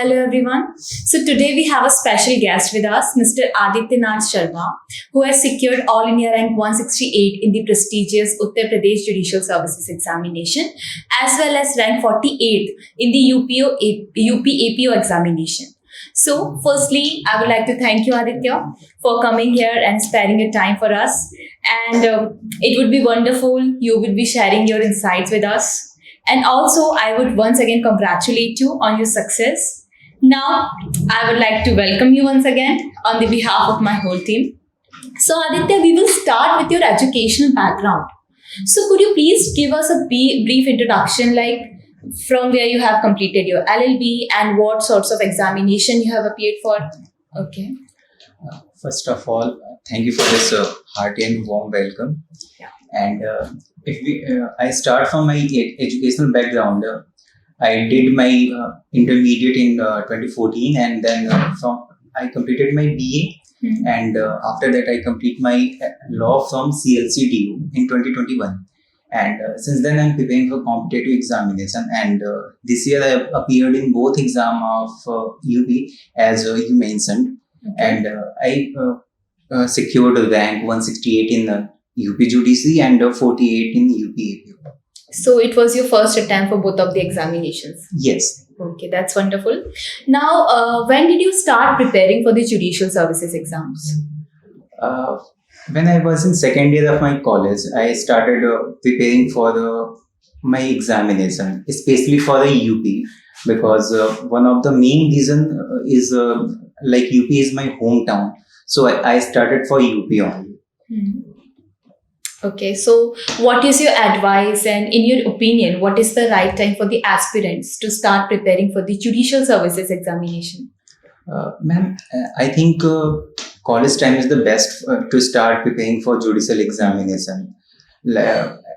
Hello everyone. So today we have a special guest with us, Mr. Adityanath Sharma, who has secured All India Rank 168 in the prestigious Uttar Pradesh Judicial Services Examination, as well as rank 48 in the UP APO examination. So firstly, I would like to thank you, Aditya, for coming here and sparing your time for us. And it would be wonderful. You would be sharing your insights with us. And also, I would once again congratulate you on your success. Now, I would like to welcome you once again on the behalf of my whole team. So, Aditya, we will start with your educational background. So, could you please give us a brief introduction, like from where you have completed your LLB and what sorts of examination you have appeared for? Okay. First of all, thank you for this hearty and warm welcome. Yeah. And I start from my educational background. I did my intermediate in 2014, and then I completed my BA, and after that I complete my law from CLCTU in 2021. And since then I'm preparing for competitive examination, and this year I have appeared in both exam of UP as you mentioned, and I secured rank 168 in UP Judici and 48 in UP APO. So it was your first attempt for both of the examinations? Yes. Okay, that's wonderful. Now, when did you start preparing for the judicial services exams? When I was in second year of my college, I started preparing for my examination, especially for the UP, because one of the main reason is like UP is my hometown. So I started for UP only. Okay, so what is your advice, and in your opinion, what is the right time for the aspirants to start preparing for the judicial services examination? Ma'am, I think college time is the best to start preparing for judicial examination.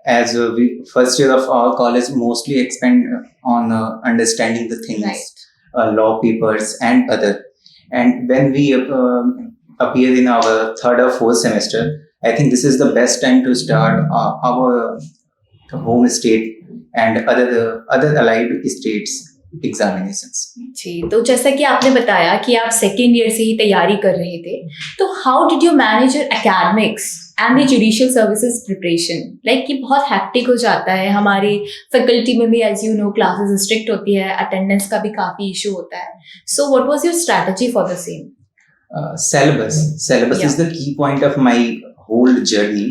As we first year of our college mostly expand on understanding the things, Right. Law papers and other. And when we appear in our third or fourth semester, I think this is the best time to start our home state and other allied states examinations. जी, तो जैसा कि आपने बताया कि आप second year से ही तैयारी कर रहे थे, तो how did you manage your academics and the judicial services preparation? Like कि बहुत हैक्टिक हो जाता है, हमारी फैकल्टी में भी as you know classes strict होती है, अटेंडेंस का भी काफ़ी इशू होता है. So what was your strategy for the same? Syllabus is the key point of my whole journey.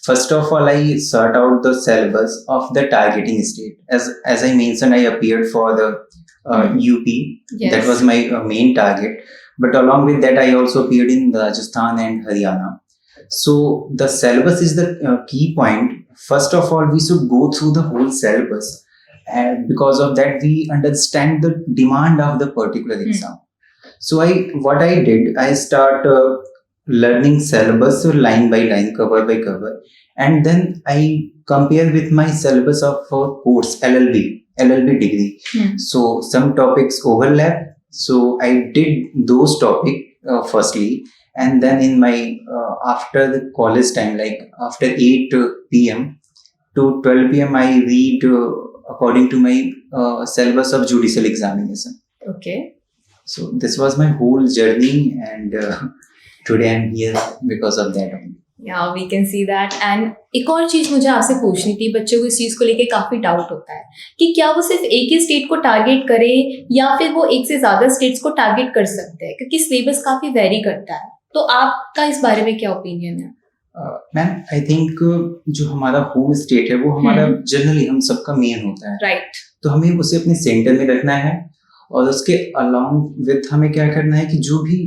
First of all, I sort out the syllabus of the targeting state. As I mentioned, I appeared for the UP. Yes. That was my main target. But along with that, I also appeared in Rajasthan and Haryana. So the syllabus is the key point. First of all, we should go through the whole syllabus, and because of that, we understand the demand of the particular exam. So what I did, I start learning syllabus line by line, cover by cover, and then I compare with my syllabus of course LLB degree. So some topics overlap. So I did those topics firstly, and then in my after the college time, like after 8 p.m. to 12 p.m. I read according to my syllabus of judicial examination. Okay. So this was my whole journey, and today I'm here because of that only. Yeah, we can see that. And एक और चीज़ मुझे आपसे पूछनी थी, बच्चों को इस चीज़ को लेके काफ़ी डाउट होता है कि क्या वो सिर्फ एक ही स्टेट को टारगेट करे या फिर वो एक से ज़्यादा स्टेट्स को टारगेट कर सकते हैं, क्योंकि सिलेबस काफ़ी वेरी करता है. तो आपका इस बारे में क्या ओपिनियन है? मैम, आई थिंक जो हमारा होम स्टेट है वो हमारा जनरली हम सबका मेन होता है. राइट. तो हमें उसे अपने सेंटर में रखना है, और उसके अलॉन्ग विथ हमें क्या करना है कि जो भी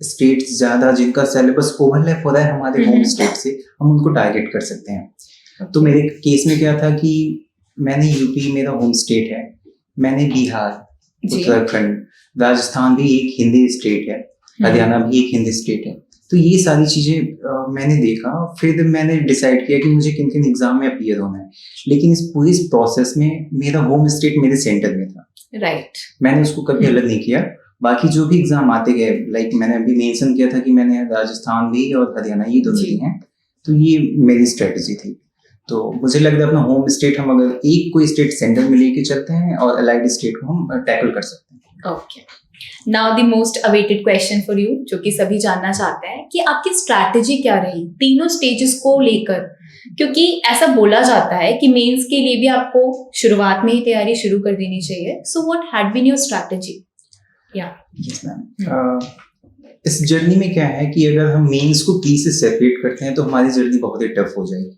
स्टेट्स ज्यादा जिनका सिलेबस ओवरलैप हो रहा है हमारे होम स्टेट से, हम उनको टारगेट कर सकते हैं. तो मेरे केस में क्या था कि मैंने यूपी मेरा होम स्टेट है, मैंने बिहार, उत्तराखंड, राजस्थान भी एक हिंदी स्टेट है, हरियाणा भी एक हिंदी स्टेट है. तो ये सारी चीजें मैंने देखा, फिर मैंने डिसाइड किया कि मुझे किन किन एग्जाम में अपीयर होना है. लेकिन इस पूरी प्रोसेस में मेरा होम स्टेट मेरे सेंटर में था. राइट. मैंने उसको कभी अलग नहीं किया. बाकी जो भी एग्जाम आते गए, लाइक मैंने अभी मेंशन किया था कि मैंने राजस्थान भी और हरियाणा ये दोनों दिए हैं, तो ये मेरी स्ट्रेटेजी थी. तो मुझे लग रहा है अपना होम स्टेट हम अगर एक कोई स्टेट सेंटर में लेके चलते हैं और अलाइड स्टेट को हम टैकल कर सकते हैं. Okay, now the most awaited question for you, जो कि सभी जानना चाहते हैं कि आपकी स्ट्रैटेजी क्या रही तीनों स्टेजेस को लेकर, क्योंकि ऐसा बोला जाता है कि मेंस के लिए भी आपको शुरुआत में ही तैयारी शुरू कर देनी चाहिए. So what had been your strategy? Yeah yes ma'am, इस जर्नी में क्या है कि अगर हम मेंस को प्री से सेपरेट करते हैं तो हमारी जर्नी बहुत ही टफ हो जाएगी.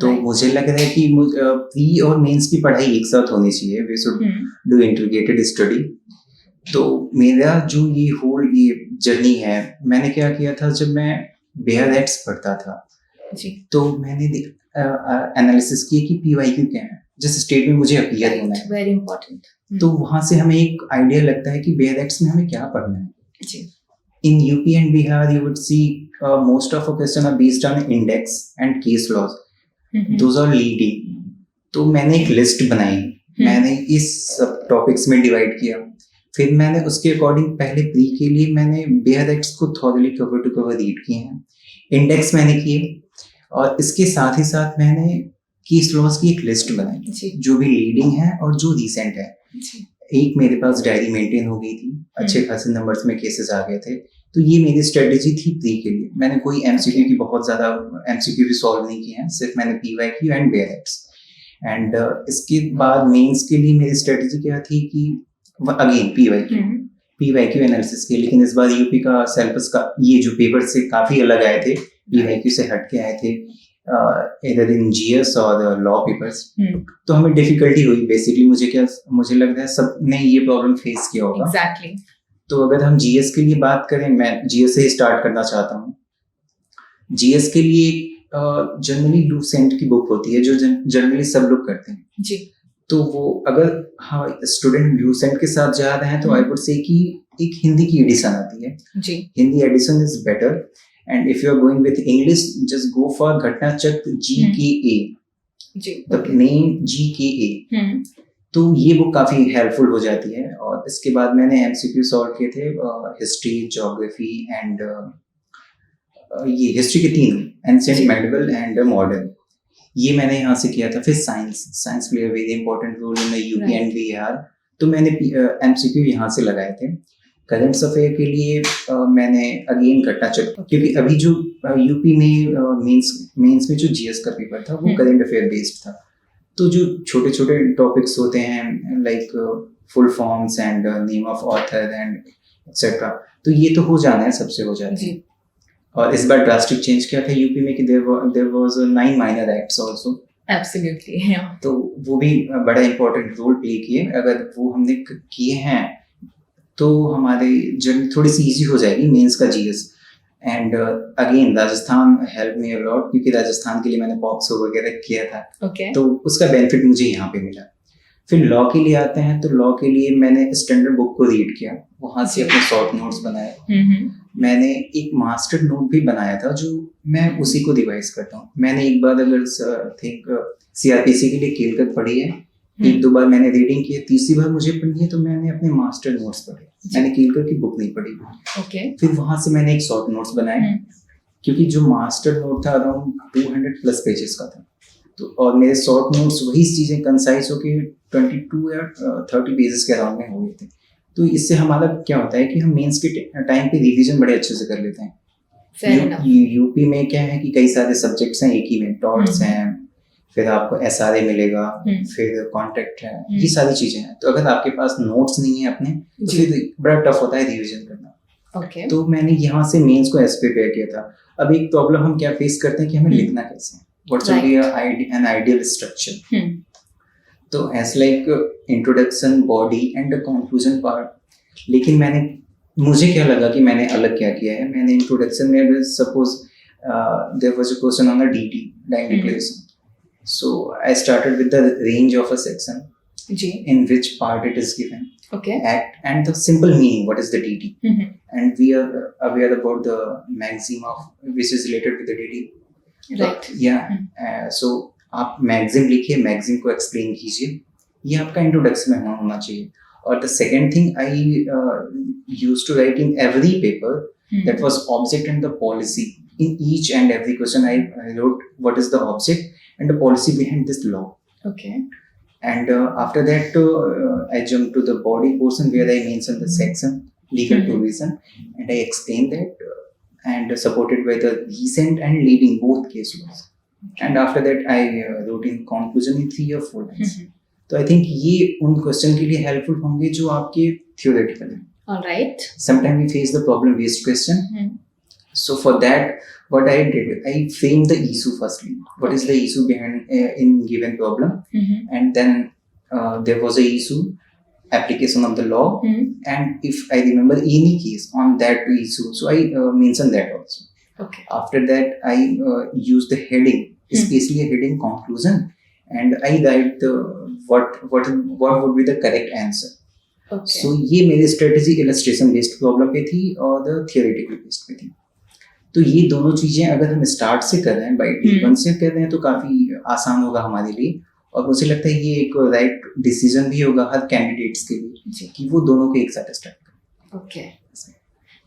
तो Right. मुझे लग रहा है कि प्री और मेंस की पढ़ाई एक साथ होनी चाहिए. We should do integrated study. तो मेरा जो ये जर्नी है, मैंने क्या किया था, जब मैं बेयर एक्ट्स पढ़ता था जी. तो मैंने एनालिसिस किया कि पीवाईक्यू क्या है, जिस स्टेट में मुझे अपीयर होना है. Very important. तो वहां से हमें एक आइडिया लगता है कि बेयर एक्ट्स में हमें क्या पढ़ना है. जी. In UP and Bihar, you would see most of our questions are based on index and case laws. Those are leading. तो मैंने एक लिस्ट बनाई, मैंने इस सब टॉपिक्स में डिवाइड किया. फिर मैंने उसके अकॉर्डिंग पहले प्री के लिए मैंने बेयर एक्ट्स को thoroughly cover to cover read किए हैं, इंडेक्स मैंने किए, और इसके साथ ही साथ मैंने केस लॉज की एक लिस्ट बनाई जो भी लीडिंग है और जो रिसेंट है. एक मेरे पास डायरी मेंटेन हो गई थी, अच्छे खासे नंबर्स में केसेस आ गए थे. तो ये मेरी स्ट्रेटेजी थी प्री के लिए. मैंने कोई एमसीक्यू की बहुत ज्यादा एमसीक्यू भी सॉल्व नहीं किए हैं, सिर्फ मैंने PYQ and bear acts. And इसके बाद मेंस के लिए मेरी स्ट्रेटेजी क्या थी कि अगेन पीवाईक्यू एनालिसिस के. लेकिन इस बार यूपी का सिलेबस का ये जो पेपर से काफी अलग आए थे, पीवाईक्यू से हट के आए थे, इधर इन जीएस और लॉ पेपर्स. तो हमें डिफिकल्टी हुई. बेसिकली मुझे लग रहा है सबने ये प्रॉब्लम फेस किया होगा. एग्जैक्टली. तो अगर हम जीएस के लिए बात करें, मैं जीएस से ही स्टार्ट करना चाहता हूँ. जीएस के लिए जनरली लूसेंट की बुक होती है जो जनरली सब लोग करते हैं जी. तो वो अगर स्टूडेंट लूसेंट के साथ जा रहे हैं तो आई वुड से कि एक हिंदी की एडिशन आती है जी. Hindi edition is better. And if you are going with English, just go for Ghatna Chakra GKA, जी. The name GKA. तो ये बुक काफी हेल्पफुल हो जाती है. और इसके बाद मैंने एमसीक्यू सॉल्व किए थे, हिस्ट्री, ज्योग्राफी एंड ये हिस्ट्री के 3, एंशिएंट, मेडिवल एंड मॉडर्न, ये मैंने यहाँ से किया था. फिर science play a very important role in the UP and Bihar. तो मैंने एमसीक्यू यहाँ से लगाए थे. करंट अफेयर के लिए मैंने अगेन घटना चक्र, क्योंकि अभी जो यूपी में मेंस में जो जीएस का पेपर था वो करंट अफेयर बेस्ड था. तो जो छोटे छोटे टॉपिक्स होते हैं like full forms and name of author and etcetera, तो ये तो हो जाना है, सबसे हो जाता है. और इस बार ड्रास्टिक चेंज क्या था यूपी में कि there was 9 minor acts also. Absolutely. तो वो भी बड़ा इंपॉर्टेंट रोल प्ले किए. अगर वो हमने किए हैं तो हमारी जर्नी थोड़ी सी इजी हो जाएगी मेंस का GS. And again Rajasthan help me a lot, क्योंकि राजस्थान के लिए मैंने पॉक्सो वगैरह किया था. तो उसका बेनिफिट मुझे यहाँ पे मिला. फिर लॉ के लिए आते हैं, तो लॉ के लिए मैंने स्टैंडर्ड बुक को रीड किया, वहां से अपने शॉर्ट नोट्स बनाए. मैंने एक मास्टर नोट भी बनाया था जो मैं उसी को रिवाइज करता हूँ. मैंने एक बार अगर थिंक सीआरपीसी के लिए केलकत पढ़ी है, 1-2 बार मैंने रीडिंग की है, तीसरी बार मुझे पढ़नी है तो मैंने अपने मास्टर नोट्स पढ़े. मैंने केलकर की बुक नहीं पढ़ी. फिर वहां से मैंने एक शॉर्ट नोट्स बनाए, क्योंकि जो मास्टर नोट था अराउंड 200+ पेजेस का था. तो और मेरे शॉर्ट नोट्स वही चीजें कंसाइज होके 22 या 30 पेजेस के अराउंड में हो गए थे. तो इससे हमारा क्या होता है कि हम मेंस के टाइम पे रिवीजन बड़े अच्छे से कर लेते हैं. यूपी में क्या है कि कई सारे सब्जेक्ट्स हैं एक ही में, टॉट्स हैं, फिर आपको एसआरए मिलेगा, फिर कॉन्ट्रैक्ट है, ये सारी चीजें हैं. तो अगर आपके पास नोट्स नहीं है अपने तो फिर बड़ा टफ होता है रिवीजन करना. तो मैंने यहाँ से मेंस को ऐसे प्रिपेयर किया था. अब एक प्रॉब्लम हम क्या फेस करते हैं कि हमें लिखना कैसे है, what should be an ideal structure. तो as like introduction, body and conclusion part. लेकिन मुझे क्या लगा कि मैंने अलग क्या किया है. मैंने इंट्रोडक्शन में suppose there was a question on the DT, dying declaration. So I started with the range of a section, in which part it is given, act, and the simple meaning, what is the DD. And we are aware about the maxim of which is related with the DD. Right. So आप maxim लिखिए, maxim को explain कीजिए, ये आपका introduction में होना चाहिए. और the second thing I used to write in every paper, that was object and the policy. In each and every question I wrote what is the object and the policy behind this law. And after that, I jumped to the body portion where I mentioned the section, legal Mhm. provision, and I explained that, and supported by the recent and leading both case laws. And after that, I wrote in conclusion in 3 or 4 lines. Mhm. तो I think ये उन question के लिए helpful होंगे जो आपके theoretical हैं. All right. Sometimes we face the problem based question. Mhm. So for that, what I did, I framed the issue firstly. What is the issue behind in given problem, Mhm. and then there was a issue, application of the law, Mhm. and if I remember any case on that issue, so I mentioned that also. Okay. After that, I used the heading, especially a heading conclusion, and I write the what would be the correct answer. Okay. So ये मेरी strategy illustration based problem पे थी और the theoretical based पे थी. तो ये दोनों चीजें अगर हम स्टार्ट से कर रहे हैं, बाई डे वन से कर रहे हैं, तो काफी आसान होगा हमारे लिए. और मुझे लगता है ये एक राइट डिसीजन भी होगा हर कैंडिडेट्स के लिए जी. कि वो दोनों को एक साथ स्टार्ट करें. ओके.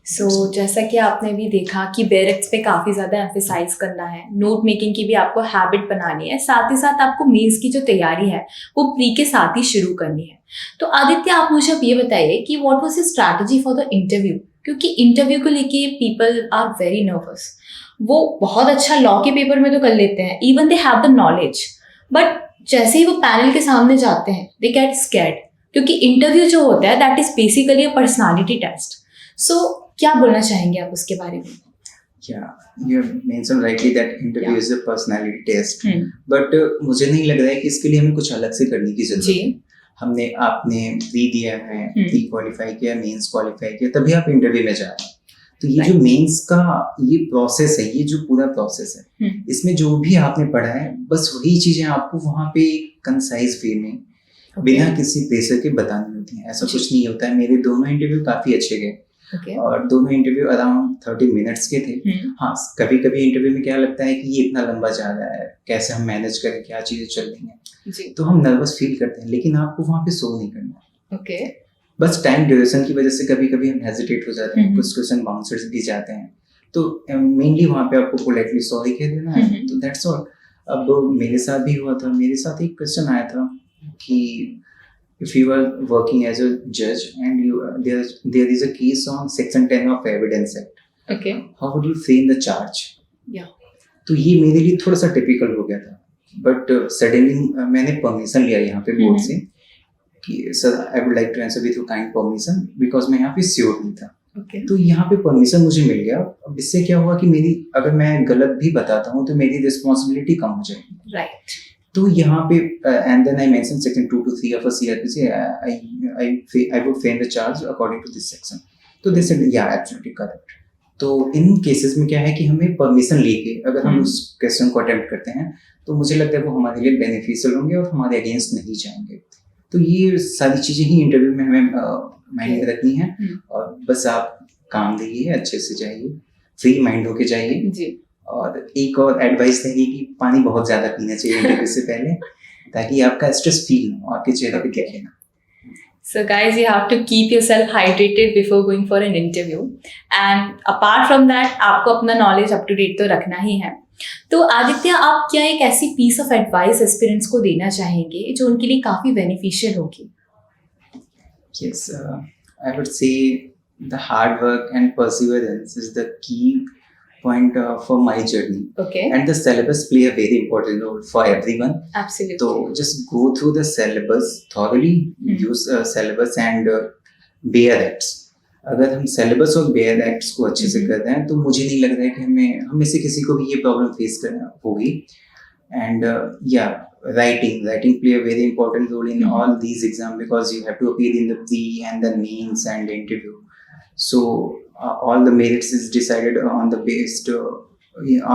सो जैसा कि आपने भी देखा कि बेरेक्स पे काफ़ी ज़्यादा एम्फेसाइज करना है, नोट मेकिंग की भी आपको हैबिट बनानी है, साथ ही साथ आपको मेंस की जो तैयारी है वो प्री के साथ ही शुरू करनी है. तो आदित्य, आप मुझे अब ये बताइए कि what was your strategy for the interview, क्योंकि इंटरव्यू को लेके पीपल आर वेरी नर्वस. वो बहुत अच्छा लॉ के पेपर में तो कर लेते हैं, even they have the knowledge, but जैसे ही वो पैनल के सामने जाते हैं दे गेट स्कैर्ड, क्योंकि इंटरव्यू जो होता है that is basically a personality test. So क्या बोलना चाहेंगे आप उसके बारे में? Yeah, you have mentioned rightly that interview Yeah. is a personality test, but मुझे नहीं लग रहा है कि इसके लिए हमें कुछ अलग से करने की जरूरत जी. है. हमने आपने प्री दिया है, प्री क्वालिफाई किया, मेंस क्वालिफाई किया, तभी आप इंटरव्यू में जा रहे हैं. तो ये जो मेंस का ये प्रोसेस है, ये जो पूरा प्रोसेस है, इसमें जो भी आपने पढ़ा है बस वही चीजें आपको वहाँ पे कंसाइज वे में बिना किसी प्रेशर के बतानी होती हैं. ऐसा कुछ नहीं होता है. मेरे दोनों इंटरव्यू काफी अच्छे गए. Okay. और दोनों इंटरव्यू अराउंड 30 मिनट्स के थे. हाँ, कभी कभी इंटरव्यू में क्या लगता है कि ये इतना लंबा जा रहा है, कैसे हम मैनेज करें, क्या चीजें चल रही हैं, तो हम नर्वस फील करते हैं, लेकिन आपको वहाँ पे शो नहीं करना. Okay. बस टाइम ड्यूरेशन की वजह से कभी कभी हम हेजिटेट हो जाते हैं, कुछ क्वेश्चन बाउंसर्स भी जाते हैं, तो मेनली वहाँ पे आपको पोलाइटली सॉरी कह देना है. तो दैट्स ऑल. अब मेरे साथ भी हुआ था. मेरे साथ एक क्वेश्चन आया था कि if you are working as a judge and there is a case on section 10 of evidence act, okay, how would you frame the charge? Yeah. तो ये मेरे लिए थोड़ा सा टिपिकल हो गया था, बट सडनली मैंने परमिशन लिया यहाँ पे बोर्ड से कि sir I would like to answer with your kind permission, because मैं यहाँ पे श्योर नहीं था. Okay. तो यहाँ पे परमिशन मुझे मिल गया. अब इससे क्या हुआ कि मेरी अगर मैं गलत भी बताता हूँ तो मेरी रिस्पॉन्सिबिलिटी कम हो जाएगी. Right. तो यहाँ पे and then I mentioned section 2 to 3 of a CRPC. I would frame the charge according to this section. तो they said yeah, absolutely correct. तो इन केसेस में क्या है कि हमें परमिशन लेके अगर हम उस क्वेश्चन को अटेम्प्ट करते हैं तो मुझे लगता है वो हमारे लिए बेनिफिशियल होंगे और हमारे अगेंस्ट नहीं जाएंगे. तो ये सारी चीजें ही इंटरव्यू में हमें माइंड में रखनी है. और बस आप काम देइए, अच्छे से जाइए, फ्री माइंड होके जाइए जी. और एक और एडवाइस रहेगी कि पानी बहुत ज्यादा पीना चाहिए इंटरव्यू से पहले, ताकि आपका स्ट्रेस फील ना हो, आपके चेहरे पे दिखे ना. So guys, you have to keep yourself hydrated before going for an interview, and apart from that आपको अपना knowledge up to date तो रखना ही है. तो आदित्य, आप क्या एक ऐसी piece of advice एस्पिरेंट्स को देना चाहेंगे जो उनके लिए काफी बेनिफिशियल होगी? Yes, I would say the hard work and perseverance is the key point for my journey. Okay. And the syllabus play a very important role for everyone. Absolutely. So just go through the syllabus thoroughly, use syllabus and bear acts. अगर हम syllabus और bear acts को अच्छे से कर रहे हैं तो मुझे नहीं लग रहा है कि हमें से किसी को भी ये प्रॉब्लम फेस करना होगी. And writing play a very important role in all these exams, because you have to appear in the pre and the mains and the interview. So all the merits is decided on the based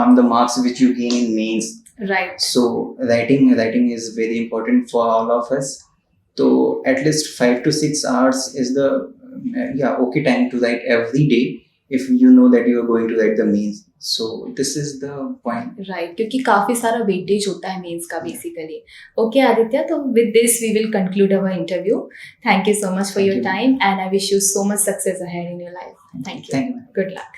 on the marks which you gain in mains. Right. So writing is very important for all of us. So at least 5 to 6 hours is the okay time to write every day if you know that you are going to write the mains. So this is the point. Right, क्योंकि काफी सारा weightage होता है mains का basically. Okay Aditya, तो with this we will conclude our interview. Thank you so much for your time and I wish you so much success ahead in your life. Thank you. Good luck.